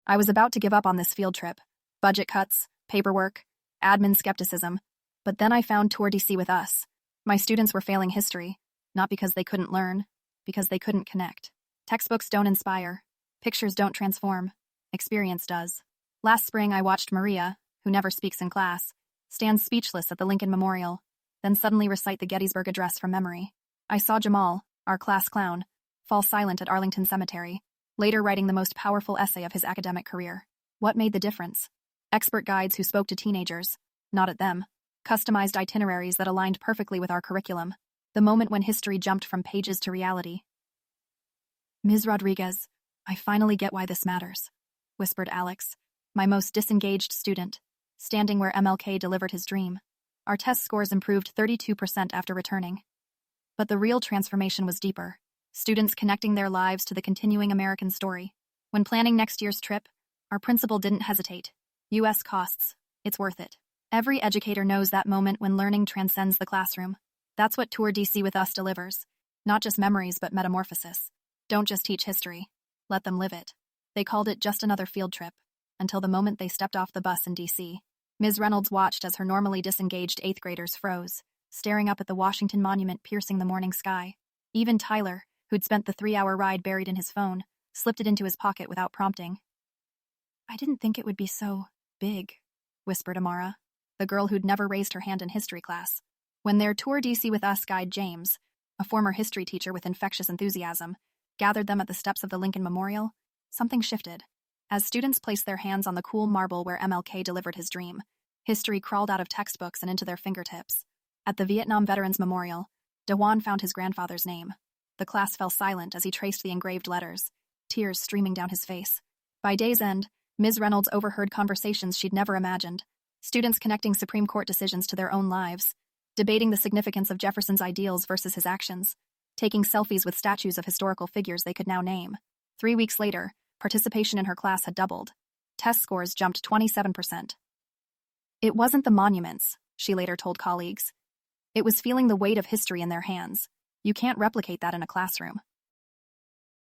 I was about to give up on this field trip. Budget cuts, paperwork, admin skepticism. But then I found TourDCwithUS. My students were failing history, not because they couldn't learn, because they couldn't connect. Textbooks don't inspire. Pictures don't transform. Experience does. Last spring, I watched Maria, who never speaks in class, stand speechless at the Lincoln Memorial, then suddenly recite the Gettysburg Address from memory. I saw Jamal, our class clown, fall silent at Arlington Cemetery, later writing the most powerful essay of his academic career. What made the difference? Expert guides who spoke to teenagers, not at them. Customized itineraries that aligned perfectly with our curriculum. The moment when history jumped from pages to reality. Ms. Rodriguez, I finally get why this matters, whispered Alex, my most disengaged student, standing where MLK delivered his dream. Our test scores improved 32% after returning. But the real transformation was deeper. Students connecting their lives to the continuing American story. When planning next year's trip, our principal didn't hesitate. US costs. It's worth it. Every educator knows that moment when learning transcends the classroom. That's what TourDCwithUS delivers. Not just memories, but metamorphosis. Don't just teach history. Let them live it. They called it just another field trip, until the moment they stepped off the bus in D.C. Ms. Reynolds watched as her normally disengaged 8th graders froze, staring up at the Washington Monument piercing the morning sky. Even Tyler, who'd spent the 3-hour ride buried in his phone, slipped it into his pocket without prompting. I didn't think it would be so big, whispered Amara, the girl who'd never raised her hand in history class. When their TourDCwithUS guide James, a former history teacher with infectious enthusiasm, gathered them at the steps of the Lincoln Memorial, something shifted. As students placed their hands on the cool marble where MLK delivered his dream, history crawled out of textbooks and into their fingertips. At the Vietnam Veterans Memorial, Dewan found his grandfather's name. The class fell silent as he traced the engraved letters, tears streaming down his face. By day's end, Ms. Reynolds overheard conversations she'd never imagined, students connecting Supreme Court decisions to their own lives, debating the significance of Jefferson's ideals versus his actions, taking selfies with statues of historical figures they could now name. 3 weeks later, participation in her class had doubled. Test scores jumped 27%. It wasn't the monuments, she later told colleagues. It was feeling the weight of history in their hands. You can't replicate that in a classroom.